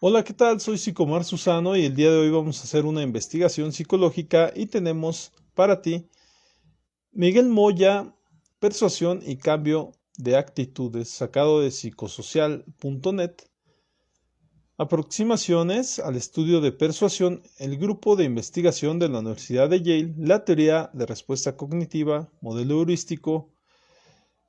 Hola, ¿qué tal? Soy Psicomar Susano y el día de hoy vamos a hacer una investigación psicológica y tenemos para ti Miguel Moya, Persuasión y Cambio de Actitudes, sacado de psicosocial.net. Aproximaciones al estudio de persuasión, el grupo de investigación de la Universidad de Yale, la teoría de respuesta cognitiva, modelo heurístico,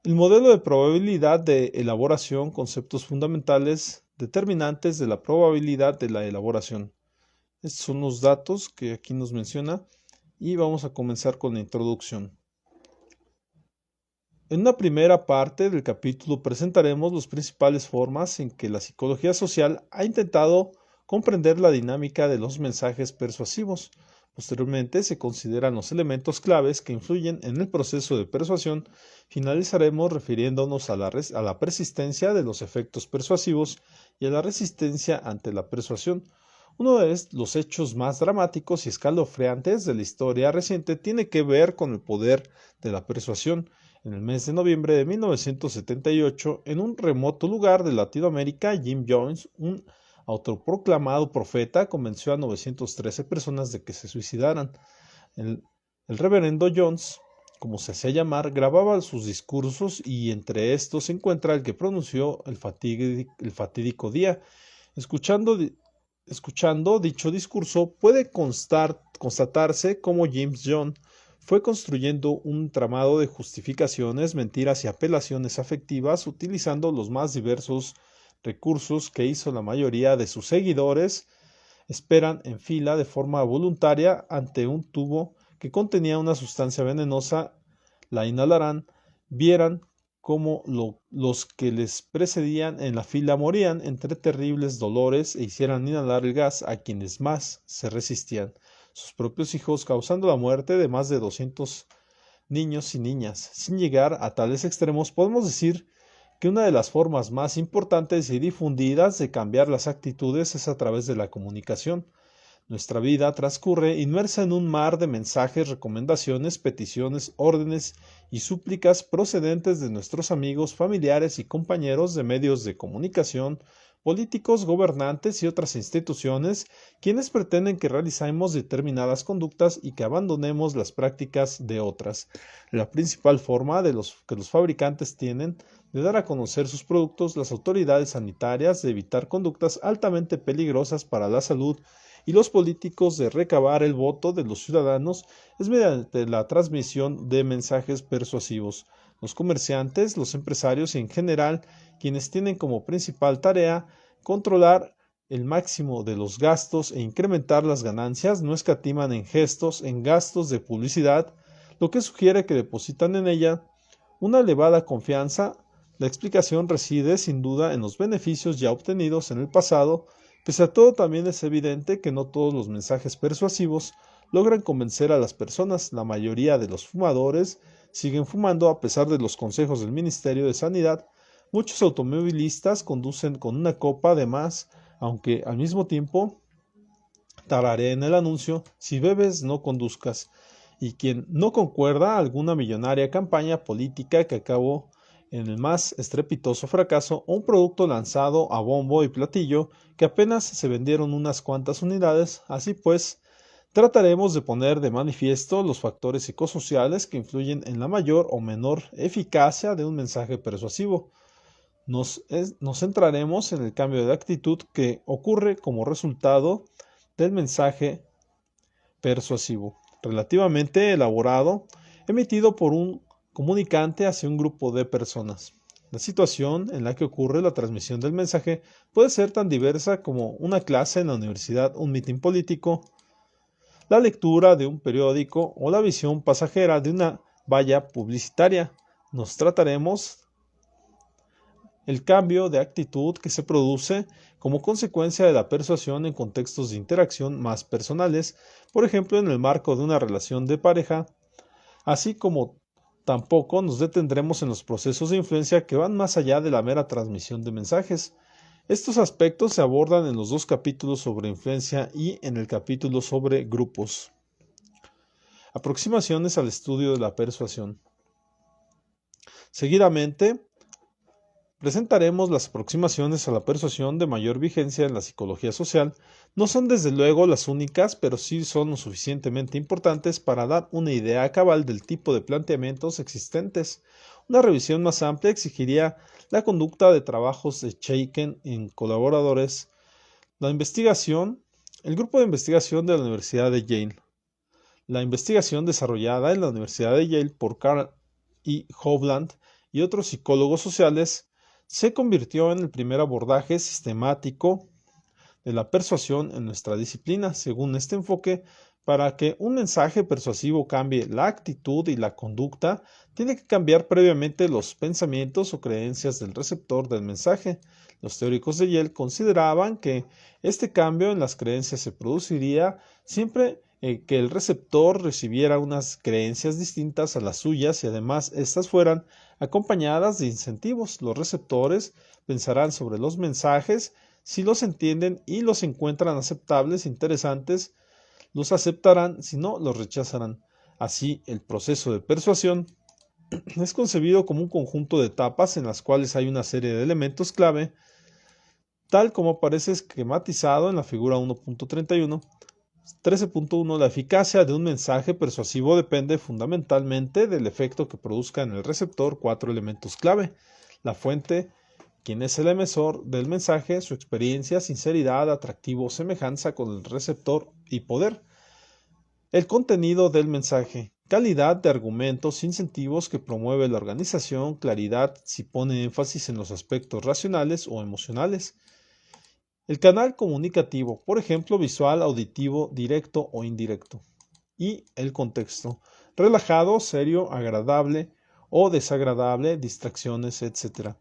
el modelo de probabilidad de elaboración, conceptos fundamentales, determinantes de la probabilidad de la elaboración. Estos son los datos que aquí nos menciona y vamos a comenzar con la introducción. En una primera parte del capítulo presentaremos las principales formas en que la psicología social ha intentado comprender la dinámica de los mensajes persuasivos. Posteriormente se consideran los elementos claves que influyen en el proceso de persuasión. Finalizaremos refiriéndonos a la persistencia de los efectos persuasivos y a la resistencia ante la persuasión. Uno de los hechos más dramáticos y escalofriantes de la historia reciente tiene que ver con el poder de la persuasión. En el mes de noviembre de 1978, en un remoto lugar de Latinoamérica, Jim Jones, un autoproclamado profeta, convenció a 913 personas de que se suicidaran. El, el reverendo Jones, como se hacía llamar, grababa sus discursos y entre estos se encuentra el que pronunció el fatídico día. Escuchando, escuchando dicho discurso, puede constatarse cómo James Jones fue construyendo un entramado de justificaciones, mentiras y apelaciones afectivas utilizando los más diversos recursos que hizo la mayoría de sus seguidores esperan en fila de forma voluntaria ante un tubo que contenía una sustancia venenosa, la inhalarán, vieran cómo los que les precedían en la fila morían entre terribles dolores e hicieran inhalar el gas a quienes más se resistían, sus propios hijos, causando la muerte de más de 200 niños y niñas. Sin llegar a tales extremos, podemos decir que una de las formas más importantes y difundidas de cambiar las actitudes es a través de la comunicación. Nuestra vida transcurre inmersa en un mar de mensajes, recomendaciones, peticiones, órdenes y súplicas procedentes de nuestros amigos, familiares y compañeros de medios de comunicación, políticos, gobernantes y otras instituciones, quienes pretenden que realicemos determinadas conductas y que abandonemos las prácticas de otras. La principal forma que los fabricantes tienen de dar a conocer sus productos, las autoridades sanitarias de evitar conductas altamente peligrosas para la salud y los políticos de recabar el voto de los ciudadanos es mediante la transmisión de mensajes persuasivos. Los comerciantes, los empresarios y en general quienes tienen como principal tarea controlar el máximo de los gastos e incrementar las ganancias no escatiman en gestos, en gastos de publicidad, lo que sugiere que depositan en ella una elevada confianza. La explicación reside sin duda en los beneficios ya obtenidos en el pasado. Pese a todo, también es evidente que no todos los mensajes persuasivos logran convencer a las personas. La mayoría de los fumadores siguen fumando a pesar de los consejos del Ministerio de Sanidad. Muchos automovilistas conducen con una copa de más, aunque al mismo tiempo tarareen el anuncio: si bebes no conduzcas. Y quien no concuerda alguna millonaria campaña política que acabó en el más estrepitoso fracaso, o un producto lanzado a bombo y platillo que apenas se vendieron unas cuantas unidades. Así pues, trataremos de poner de manifiesto los factores psicosociales que influyen en la mayor o menor eficacia de un mensaje persuasivo. Nos centraremos en el cambio de actitud que ocurre como resultado del mensaje persuasivo, relativamente elaborado, emitido por un comunicante hacia un grupo de personas. La situación en la que ocurre la transmisión del mensaje puede ser tan diversa como una clase en la universidad, un mitin político, la lectura de un periódico o la visión pasajera de una valla publicitaria. Nos trataremos el cambio de actitud que se produce como consecuencia de la persuasión en contextos de interacción más personales, por ejemplo en el marco de una relación de pareja, así como tampoco nos detendremos en los procesos de influencia que van más allá de la mera transmisión de mensajes. Estos aspectos se abordan en los dos capítulos sobre influencia y en el capítulo sobre grupos. Aproximaciones al estudio de la persuasión. Seguidamente, presentaremos las aproximaciones a la persuasión de mayor vigencia en la psicología social. No son desde luego las únicas, pero sí son lo suficientemente importantes para dar una idea cabal del tipo de planteamientos existentes. Una revisión más amplia exigiría la conducta de trabajos de Chaiken en colaboradores, la investigación, el grupo de investigación de la Universidad de Yale. La investigación desarrollada en la Universidad de Yale por Carl E. Hovland y otros psicólogos sociales se convirtió en el primer abordaje sistemático de la persuasión en nuestra disciplina. Según este enfoque, para que un mensaje persuasivo cambie la actitud y la conducta, tiene que cambiar previamente los pensamientos o creencias del receptor del mensaje. Los teóricos de Yale consideraban que este cambio en las creencias se produciría siempre que el receptor recibiera unas creencias distintas a las suyas y además éstas fueran acompañadas de incentivos. Los receptores pensarán sobre los mensajes, si los entienden y los encuentran aceptables, interesantes, los aceptarán, si no, los rechazarán. Así, el proceso de persuasión es concebido como un conjunto de etapas en las cuales hay una serie de elementos clave, tal como aparece esquematizado en la figura 1.31. 13.1. La eficacia de un mensaje persuasivo depende fundamentalmente del efecto que produzca en el receptor cuatro elementos clave: la fuente, quién es el emisor del mensaje, su experiencia, sinceridad, atractivo, semejanza con el receptor y poder. El contenido del mensaje, calidad de argumentos, incentivos que promueve la organización, claridad si pone énfasis en los aspectos racionales o emocionales. El canal comunicativo, por ejemplo, visual, auditivo, directo o indirecto. Y el contexto, relajado, serio, agradable o desagradable, distracciones, etc.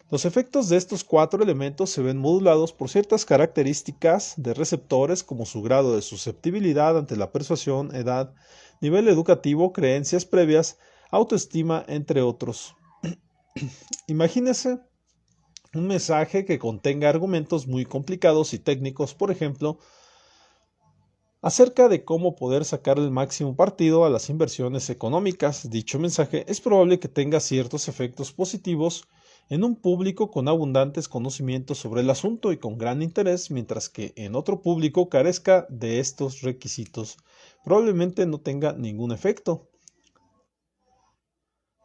Los efectos de estos cuatro elementos se ven modulados por ciertas características de receptores como su grado de susceptibilidad ante la persuasión, edad, nivel educativo, creencias previas, autoestima, entre otros. Imagínese un mensaje que contenga argumentos muy complicados y técnicos, por ejemplo, acerca de cómo poder sacar el máximo partido a las inversiones económicas. Dicho mensaje es probable que tenga ciertos efectos positivos en un público con abundantes conocimientos sobre el asunto y con gran interés, mientras que en otro público carezca de estos requisitos. Probablemente no tenga ningún efecto.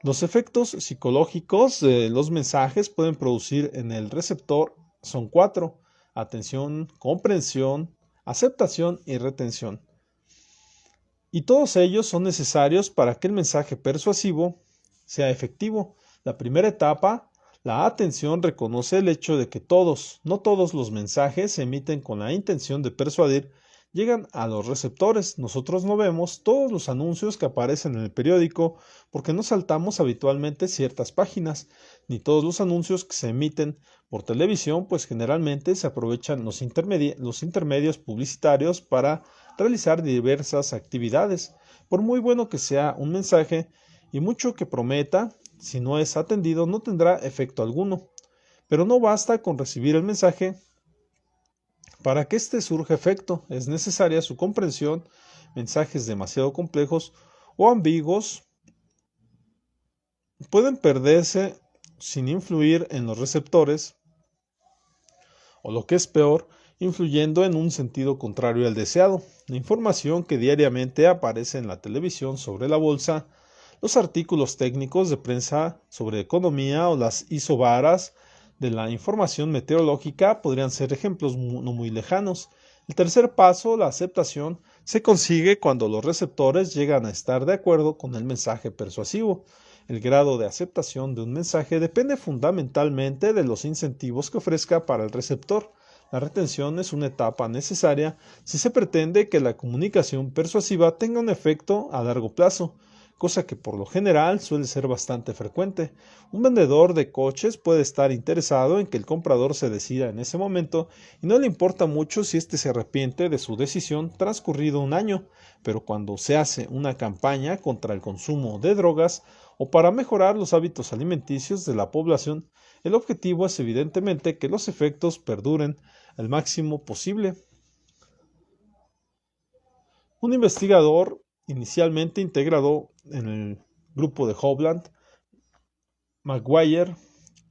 Los efectos psicológicos de los mensajes pueden producir en el receptor son cuatro: atención, comprensión, aceptación y retención. Y todos ellos son necesarios para que el mensaje persuasivo sea efectivo. La primera etapa, la atención, reconoce el hecho de que no todos los mensajes se emiten con la intención de persuadir, llegan a los receptores. Nosotros no vemos todos los anuncios que aparecen en el periódico porque no saltamos habitualmente ciertas páginas, ni todos los anuncios que se emiten por televisión, pues generalmente se aprovechan los intermedios publicitarios para realizar diversas actividades. Por muy bueno que sea un mensaje y mucho que prometa, si no es atendido no tendrá efecto alguno. Pero no basta con recibir el mensaje. Para que éste surja efecto, es necesaria su comprensión. Mensajes demasiado complejos o ambiguos pueden perderse sin influir en los receptores, o lo que es peor, influyendo en un sentido contrario al deseado. La información que diariamente aparece en la televisión sobre la bolsa, los artículos técnicos de prensa sobre economía o las isobaras de la información meteorológica podrían ser ejemplos no muy lejanos. El tercer paso, la aceptación, se consigue cuando los receptores llegan a estar de acuerdo con el mensaje persuasivo. El grado de aceptación de un mensaje depende fundamentalmente de los incentivos que ofrezca para el receptor. La retención es una etapa necesaria si se pretende que la comunicación persuasiva tenga un efecto a largo plazo, cosa que por lo general suele ser bastante frecuente. Un vendedor de coches puede estar interesado en que el comprador se decida en ese momento y no le importa mucho si éste se arrepiente de su decisión transcurrido un año, pero cuando se hace una campaña contra el consumo de drogas o para mejorar los hábitos alimenticios de la población, el objetivo es evidentemente que los efectos perduren al máximo posible. Un investigador inicialmente integrado en el grupo de Hovland, Maguire,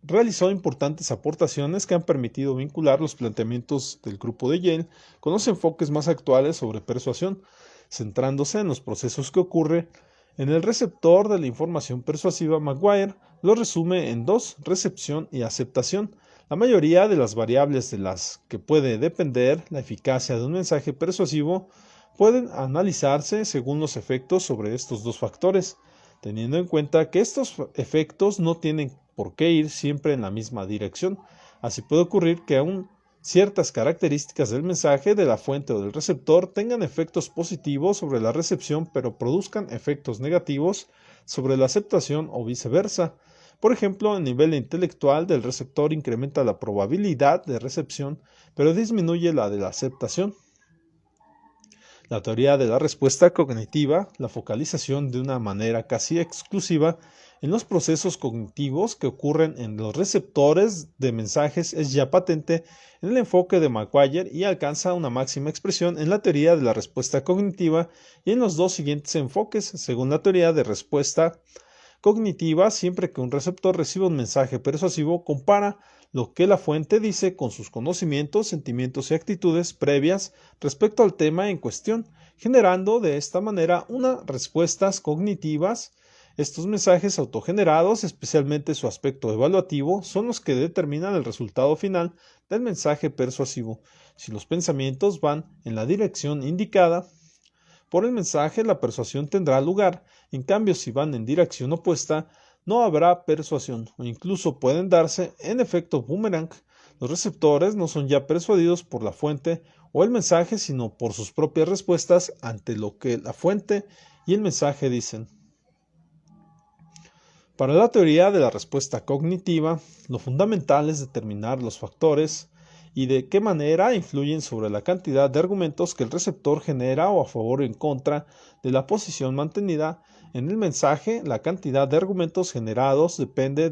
realizó importantes aportaciones que han permitido vincular los planteamientos del grupo de Yale con los enfoques más actuales sobre persuasión, centrándose en los procesos que ocurren en el receptor de la información persuasiva. Maguire lo resume en dos: recepción y aceptación. La mayoría de las variables de las que puede depender la eficacia de un mensaje persuasivo pueden analizarse según los efectos sobre estos dos factores, teniendo en cuenta que estos efectos no tienen por qué ir siempre en la misma dirección. Así puede ocurrir que aún ciertas características del mensaje de la fuente o del receptor tengan efectos positivos sobre la recepción, pero produzcan efectos negativos sobre la aceptación o viceversa. Por ejemplo, el nivel intelectual del receptor incrementa la probabilidad de recepción, pero disminuye la de la aceptación. La teoría de la respuesta cognitiva, la focalización de una manera casi exclusiva en los procesos cognitivos que ocurren en los receptores de mensajes, es ya patente en el enfoque de Maguire y alcanza una máxima expresión en la teoría de la respuesta cognitiva y en los dos siguientes enfoques. Según la teoría de respuesta cognitiva, siempre que un receptor recibe un mensaje persuasivo, compara lo que la fuente dice con sus conocimientos, sentimientos y actitudes previas respecto al tema en cuestión, generando de esta manera unas respuestas cognitivas. Estos mensajes autogenerados, especialmente su aspecto evaluativo, son los que determinan el resultado final del mensaje persuasivo. Si los pensamientos van en la dirección indicada por el mensaje, la persuasión tendrá lugar. En cambio, si van en dirección opuesta, no habrá persuasión, o incluso pueden darse en efecto boomerang. Los receptores no son ya persuadidos por la fuente o el mensaje, sino por sus propias respuestas ante lo que la fuente y el mensaje dicen. Para la teoría de la respuesta cognitiva, lo fundamental es determinar los factores y de qué manera influyen sobre la cantidad de argumentos que el receptor genera o a favor o en contra de la posición mantenida en el mensaje. La cantidad de argumentos generados depende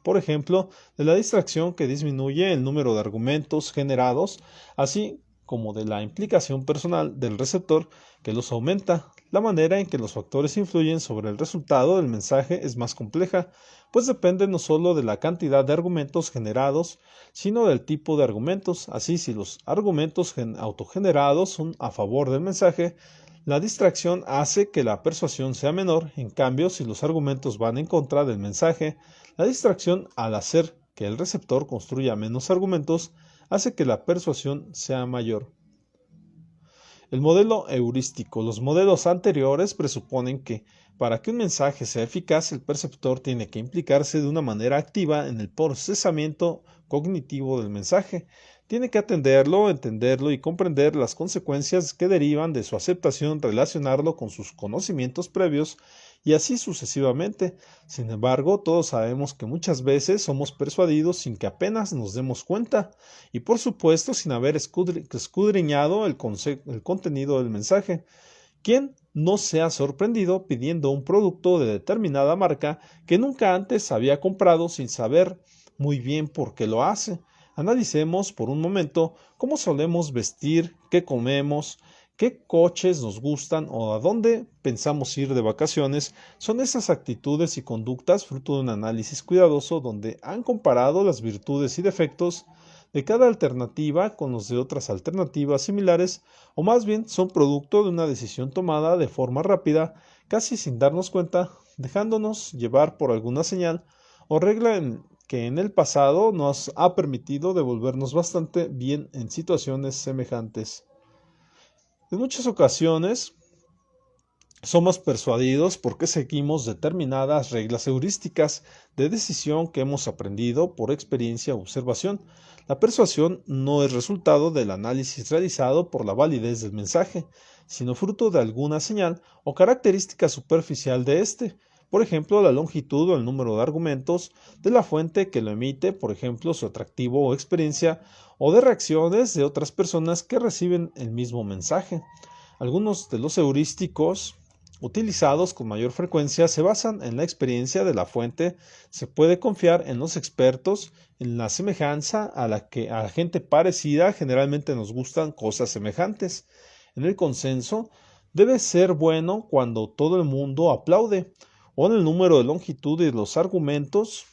por ejemplo, de la distracción, que disminuye el número de argumentos generados, así como de la implicación personal del receptor, que los aumenta. La manera en que los factores influyen sobre el resultado del mensaje es más compleja, pues depende no solo de la cantidad de argumentos generados, sino del tipo de argumentos. Así, si los argumentos autogenerados son a favor del mensaje, la distracción hace que la persuasión sea menor. En cambio, si los argumentos van en contra del mensaje, la distracción, al hacer que el receptor construya menos argumentos, hace que la persuasión sea mayor. El modelo heurístico. Los modelos anteriores presuponen que para que un mensaje sea eficaz, el perceptor tiene que implicarse de una manera activa en el procesamiento cognitivo del mensaje. Tiene que atenderlo, entenderlo y comprender las consecuencias que derivan de su aceptación, relacionarlo con sus conocimientos previos y así sucesivamente. Sin embargo, todos sabemos que muchas veces somos persuadidos sin que apenas nos demos cuenta y, por supuesto, sin haber escudriñado el contenido del mensaje. ¿Quién no se ha sorprendido pidiendo un producto de determinada marca que nunca antes había comprado sin saber muy bien por qué lo hace? Analicemos por un momento cómo solemos vestir, qué comemos, qué coches nos gustan o a dónde pensamos ir de vacaciones. Son esas actitudes y conductas fruto de un análisis cuidadoso donde han comparado las virtudes y defectos de cada alternativa con los de otras alternativas similares, o más bien son producto de una decisión tomada de forma rápida, casi sin darnos cuenta, dejándonos llevar por alguna señal o regla que en el pasado nos ha permitido devolvernos bastante bien en situaciones semejantes. En muchas ocasiones somos persuadidos porque seguimos determinadas reglas heurísticas de decisión que hemos aprendido por experiencia o observación. La persuasión no es resultado del análisis realizado por la validez del mensaje, sino fruto de alguna señal o característica superficial de éste. Por ejemplo, la longitud o el número de argumentos de la fuente que lo emite, por ejemplo, su atractivo o experiencia, o de reacciones de otras personas que reciben el mismo mensaje. Algunos de los heurísticos utilizados con mayor frecuencia se basan en la experiencia de la fuente. Se puede confiar en los expertos, en la semejanza a la que a la gente parecida generalmente nos gustan cosas semejantes. En el consenso debe ser bueno cuando todo el mundo aplaude, o en el número de longitud de los argumentos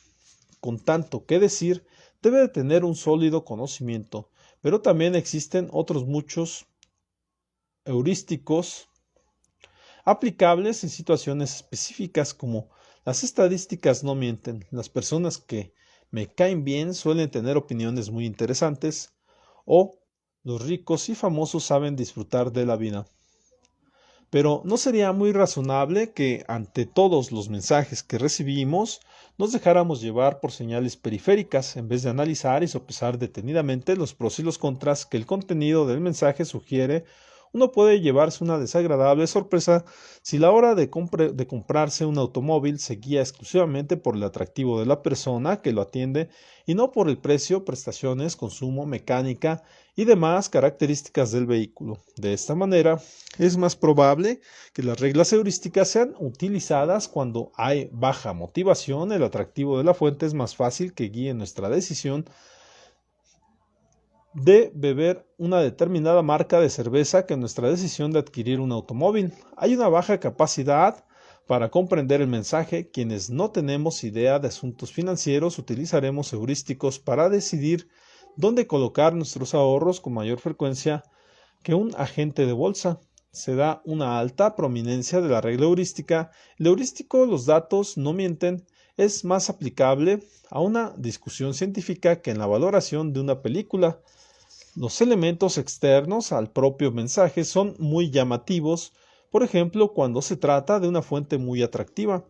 con tanto que decir debe de tener un sólido conocimiento, pero también existen otros muchos heurísticos aplicables en situaciones específicas como las estadísticas no mienten. Las personas que me caen bien suelen tener opiniones muy interesantes o los ricos y famosos saben disfrutar de la vida. Pero ¿no sería muy razonable que ante todos los mensajes que recibimos nos dejáramos llevar por señales periféricas en vez de analizar y sopesar detenidamente los pros y los contras que el contenido del mensaje sugiere? Uno puede llevarse una desagradable sorpresa si la hora de comprarse un automóvil se guía exclusivamente por el atractivo de la persona que lo atiende y no por el precio, prestaciones, consumo, mecánica y demás características del vehículo. De esta manera, es más probable que las reglas heurísticas sean utilizadas cuando hay baja motivación. El atractivo de la fuente es más fácil que guíe nuestra decisión de beber una determinada marca de cerveza que nuestra decisión de adquirir un automóvil. Hay una baja capacidad para comprender el mensaje. Quienes no tenemos idea de asuntos financieros utilizaremos heurísticos para decidir dónde colocar nuestros ahorros con mayor frecuencia que un agente de bolsa. Se da una alta prominencia de la regla heurística. El heurístico, los datos no mienten, es más aplicable a una discusión científica que en la valoración de una película. Los elementos externos al propio mensaje son muy llamativos, por ejemplo, cuando se trata de una fuente muy atractiva.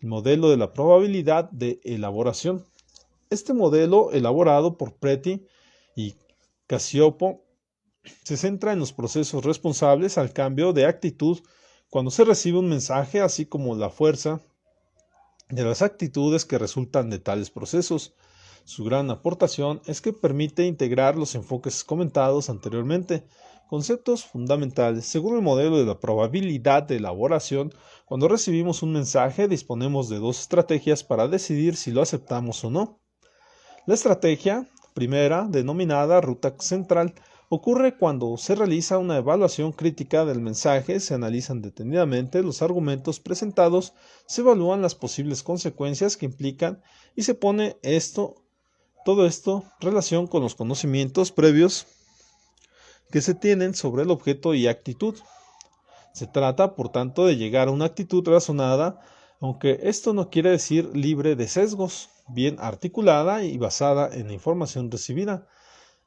El modelo de la probabilidad de elaboración. Este modelo, elaborado por Preti y Cacioppo, se centra en los procesos responsables al cambio de actitud cuando se recibe un mensaje, así como la fuerza de las actitudes que resultan de tales procesos. Su gran aportación es que permite integrar los enfoques comentados anteriormente, conceptos fundamentales. Según el modelo de la probabilidad de elaboración, cuando recibimos un mensaje disponemos de dos estrategias para decidir si lo aceptamos o no. La estrategia primera, denominada ruta central, ocurre cuando se realiza una evaluación crítica del mensaje, se analizan detenidamente los argumentos presentados, se evalúan las posibles consecuencias que implican y se pone todo esto en relación con los conocimientos previos que se tienen sobre el objeto y actitud. Se trata, por tanto, de llegar a una actitud razonada, aunque esto no quiere decir libre de sesgos, bien articulada y basada en la información recibida.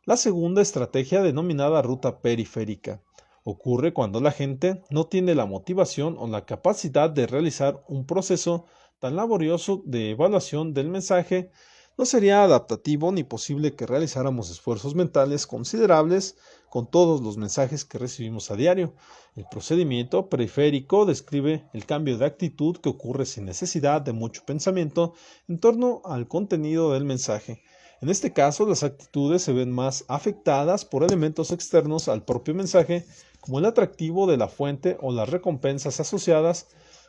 La segunda estrategia, denominada ruta periférica, ocurre cuando la gente no tiene la motivación o la capacidad de realizar un proceso tan laborioso de evaluación del mensaje. No sería adaptativo ni posible que realizáramos esfuerzos mentales considerables con todos los mensajes que recibimos a diario. El procedimiento periférico describe el cambio de actitud que ocurre sin necesidad de mucho pensamiento en torno al contenido del mensaje. En este caso, las actitudes se ven más afectadas por elementos externos al propio mensaje, como el atractivo de la fuente o las recompensas asociadas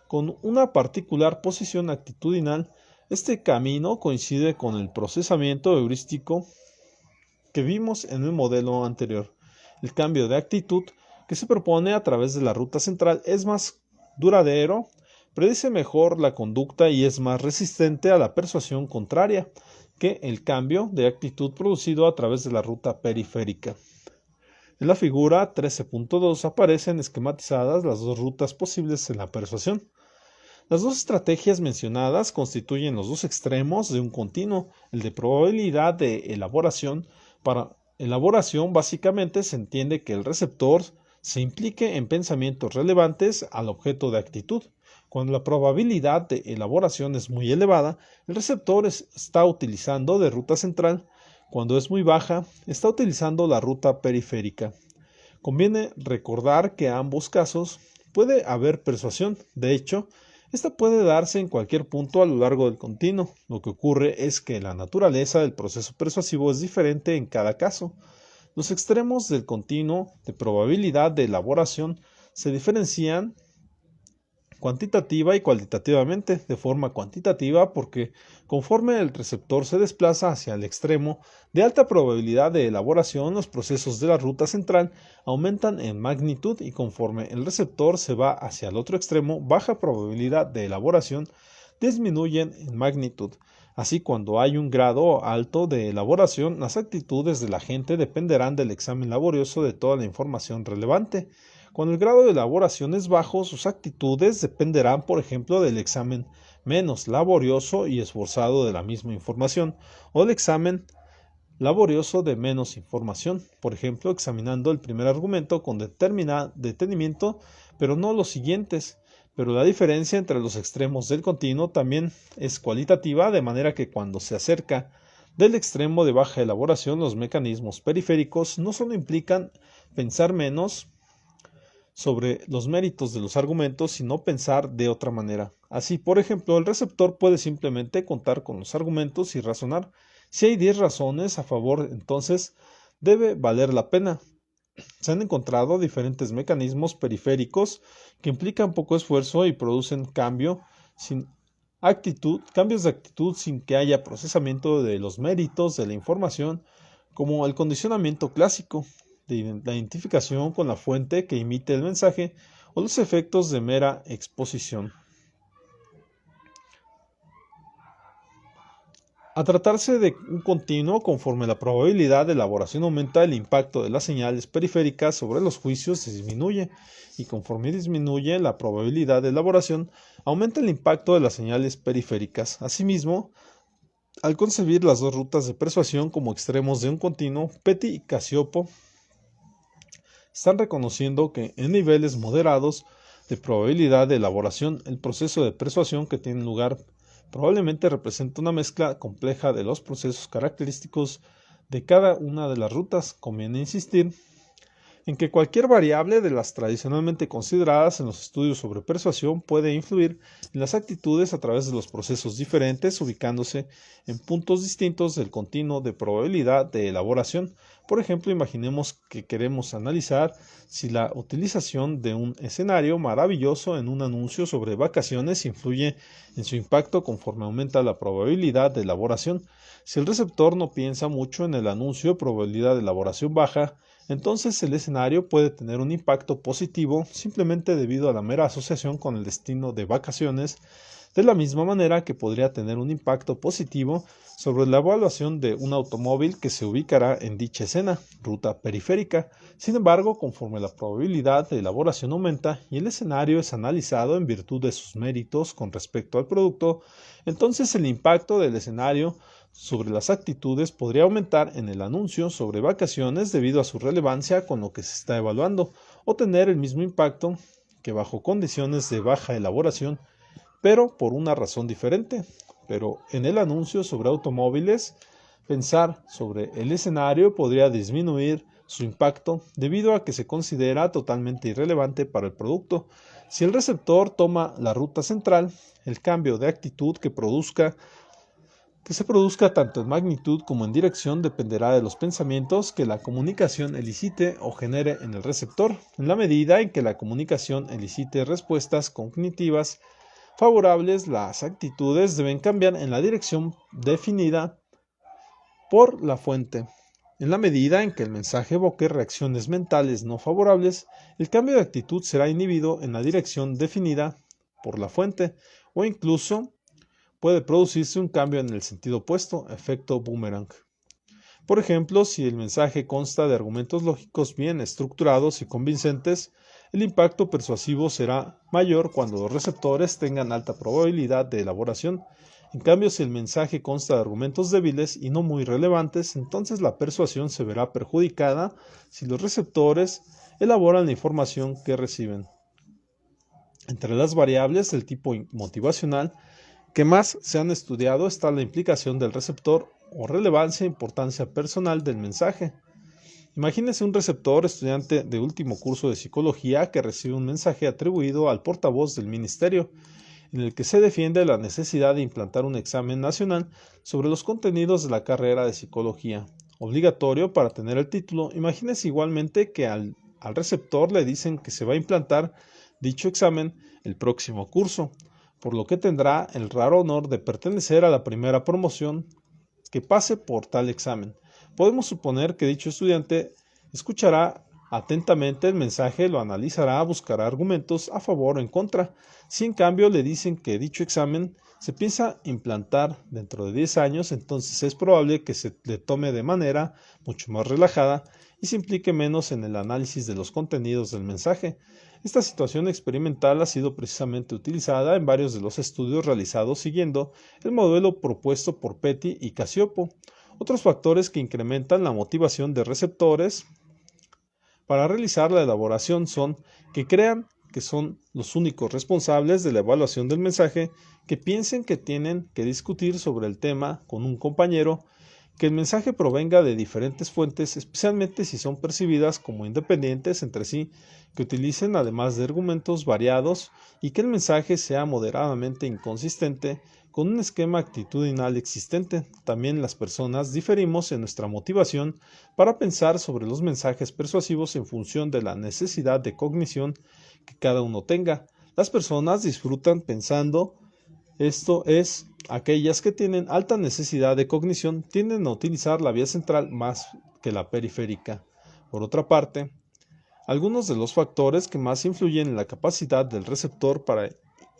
con una particular posición actitudinal. Este camino coincide con el procesamiento heurístico que vimos en el modelo anterior. El cambio de actitud que se propone a través de la ruta central es más duradero, predice mejor la conducta y es más resistente a la persuasión contraria que el cambio de actitud producido a través de la ruta periférica. En la figura 13.2 aparecen esquematizadas las dos rutas posibles en la persuasión. Las dos estrategias mencionadas constituyen los dos extremos de un continuo, el de probabilidad de elaboración. Para elaboración, básicamente se entiende que el receptor se implique en pensamientos relevantes al objeto de actitud. Cuando la probabilidad de elaboración es muy elevada, el receptor está utilizando de ruta central. Cuando es muy baja, está utilizando la ruta periférica. Conviene recordar que en ambos casos puede haber persuasión. De hecho, esta puede darse en cualquier punto a lo largo del continuo. Lo que ocurre es que la naturaleza del proceso persuasivo es diferente en cada caso. Los extremos del continuo de probabilidad de elaboración se diferencian cuantitativa y cualitativamente. De forma cuantitativa porque conforme el receptor se desplaza hacia el extremo de alta probabilidad de elaboración, los procesos de la ruta central aumentan en magnitud y conforme el receptor se va hacia el otro extremo, baja probabilidad de elaboración, disminuyen en magnitud. Así, cuando hay un grado alto de elaboración, las actitudes de la gente dependerán del examen laborioso de toda la información relevante. Cuando el grado de elaboración es bajo, sus actitudes dependerán, por ejemplo, del examen menos laborioso y esforzado de la misma información, o del examen laborioso de menos información, por ejemplo, examinando el primer argumento con detenimiento, pero no los siguientes. Pero la diferencia entre los extremos del continuo también es cualitativa, de manera que cuando se acerca del extremo de baja elaboración, los mecanismos periféricos no solo implican pensar menos sobre los méritos de los argumentos, sino pensar de otra manera. Así, por ejemplo, el receptor puede simplemente contar con los argumentos y razonar. Si hay 10 razones a favor, entonces debe valer la pena. Se han encontrado diferentes mecanismos periféricos que implican poco esfuerzo y producen cambios de actitud sin que haya procesamiento de los méritos de la información, como el condicionamiento clásico de la identificación con la fuente que emite el mensaje o los efectos de mera exposición. A tratarse de un continuo, conforme la probabilidad de elaboración aumenta, el impacto de las señales periféricas sobre los juicios disminuye, y conforme disminuye la probabilidad de elaboración, aumenta el impacto de las señales periféricas. Asimismo, al concebir las dos rutas de persuasión como extremos de un continuo, Petty y Cacioppo están reconociendo que en niveles moderados de probabilidad de elaboración, el proceso de persuasión que tiene lugar probablemente representa una mezcla compleja de los procesos característicos de cada una de las rutas. Conviene insistir en que cualquier variable de las tradicionalmente consideradas en los estudios sobre persuasión puede influir en las actitudes a través de los procesos diferentes, ubicándose en puntos distintos del continuo de probabilidad de elaboración. Por ejemplo, imaginemos que queremos analizar si la utilización de un escenario maravilloso en un anuncio sobre vacaciones influye en su impacto conforme aumenta la probabilidad de elaboración. Si el receptor no piensa mucho en el anuncio, probabilidad de elaboración baja, entonces el escenario puede tener un impacto positivo simplemente debido a la mera asociación con el destino de vacaciones, de la misma manera que podría tener un impacto positivo sobre la evaluación de un automóvil que se ubicará en dicha escena, ruta periférica. Sin embargo, conforme la probabilidad de elaboración aumenta y el escenario es analizado en virtud de sus méritos con respecto al producto, entonces el impacto del escenario sobre las actitudes podría aumentar en el anuncio sobre vacaciones debido a su relevancia con lo que se está evaluando, o tener el mismo impacto que bajo condiciones de baja elaboración, pero por una razón diferente. Pero en el anuncio sobre automóviles, pensar sobre el escenario podría disminuir su impacto debido a que se considera totalmente irrelevante para el producto. Si el receptor toma la ruta central, el cambio de actitud que se produzca tanto en magnitud como en dirección dependerá de los pensamientos que la comunicación elicite o genere en el receptor. En la medida en que la comunicación elicite respuestas cognitivas favorables, las actitudes deben cambiar en la dirección definida por la fuente. En la medida en que el mensaje evoque reacciones mentales no favorables, el cambio de actitud será inhibido en la dirección definida por la fuente, o incluso puede producirse un cambio en el sentido opuesto, efecto boomerang. Por ejemplo, si el mensaje consta de argumentos lógicos bien estructurados y convincentes, el impacto persuasivo será mayor cuando los receptores tengan alta probabilidad de elaboración. En cambio, si el mensaje consta de argumentos débiles y no muy relevantes, entonces la persuasión se verá perjudicada si los receptores elaboran la información que reciben. Entre las variables del tipo motivacional que más se han estudiado está la implicación del receptor o relevancia e importancia personal del mensaje. Imagínese un receptor estudiante de último curso de psicología que recibe un mensaje atribuido al portavoz del ministerio, en el que se defiende la necesidad de implantar un examen nacional sobre los contenidos de la carrera de psicología, obligatorio para tener el título. Imagínese igualmente que al receptor le dicen que se va a implantar dicho examen el próximo curso, por lo que tendrá el raro honor de pertenecer a la primera promoción que pase por tal examen. Podemos suponer que dicho estudiante escuchará atentamente el mensaje, lo analizará, buscará argumentos a favor o en contra. Si en cambio le dicen que dicho examen se piensa implantar dentro de 10 años, entonces es probable que se le tome de manera mucho más relajada y se implique menos en el análisis de los contenidos del mensaje. Esta situación experimental ha sido precisamente utilizada en varios de los estudios realizados siguiendo el modelo propuesto por Petty y Cacioppo. Otros factores que incrementan la motivación de receptores para realizar la elaboración son que crean que son los únicos responsables de la evaluación del mensaje, que piensen que tienen que discutir sobre el tema con un compañero, que el mensaje provenga de diferentes fuentes, especialmente si son percibidas como independientes entre sí, que utilicen además de argumentos variados y que el mensaje sea moderadamente inconsistente con un esquema actitudinal existente. También las personas diferimos en nuestra motivación para pensar sobre los mensajes persuasivos en función de la necesidad de cognición que cada uno tenga. Las personas disfrutan pensando, esto es, aquellas que tienen alta necesidad de cognición tienden a utilizar la vía central más que la periférica. Por otra parte, algunos de los factores que más influyen en la capacidad del receptor para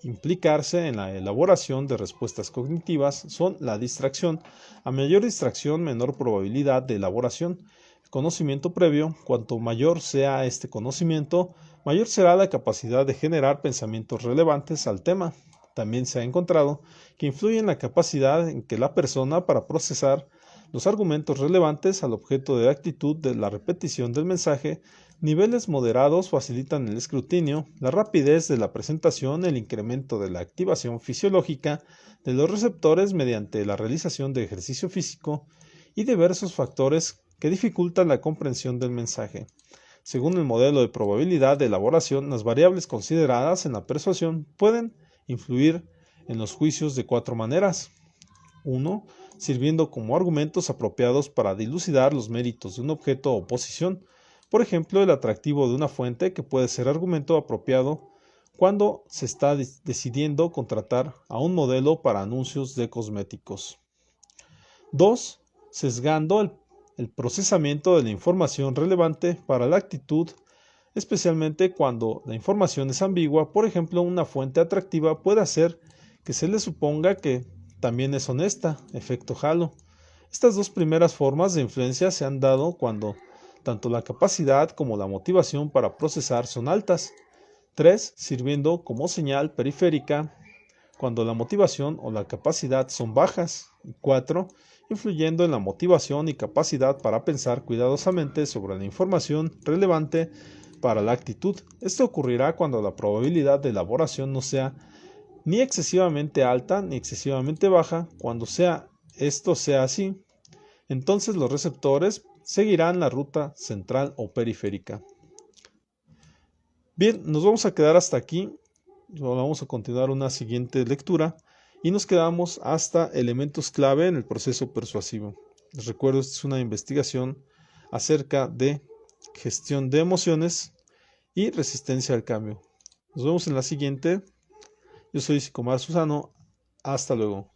implicarse en la elaboración de respuestas cognitivas son la distracción. A mayor distracción, menor probabilidad de elaboración. El conocimiento previo, cuanto mayor sea este conocimiento, mayor será la capacidad de generar pensamientos relevantes al tema. También se ha encontrado que influye en la capacidad en que la persona para procesar los argumentos relevantes al objeto de actitud de la repetición del mensaje. Niveles moderados facilitan el escrutinio, la rapidez de la presentación, el incremento de la activación fisiológica de los receptores mediante la realización de ejercicio físico y diversos factores que dificultan la comprensión del mensaje. Según el modelo de probabilidad de elaboración, las variables consideradas en la persuasión pueden influir en los juicios de 4 maneras. 1. Sirviendo como argumentos apropiados para dilucidar los méritos de un objeto o posición. Por ejemplo, el atractivo de una fuente, que puede ser argumento apropiado cuando se está decidiendo contratar a un modelo para anuncios de cosméticos. 2. Sesgando el procesamiento de la información relevante para la actitud, especialmente cuando la información es ambigua. Por ejemplo, una fuente atractiva puede hacer que se le suponga que también es honesta, efecto halo. Estas dos primeras formas de influencia se han dado cuando tanto la capacidad como la motivación para procesar son altas. 3. Sirviendo como señal periférica cuando la motivación o la capacidad son bajas. 4. Influyendo en la motivación y capacidad para pensar cuidadosamente sobre la información relevante para la actitud. Esto ocurrirá cuando la probabilidad de elaboración no sea ni excesivamente alta ni excesivamente baja. Cuando esto sea así, entonces los receptores seguirán la ruta central o periférica. Bien, nos vamos a quedar hasta aquí. Vamos a continuar una siguiente lectura y nos quedamos hasta elementos clave en el proceso persuasivo. Les recuerdo, esta es una investigación acerca de gestión de emociones y resistencia al cambio. Nos vemos en la siguiente. Yo soy Sicomar Susano. Hasta luego.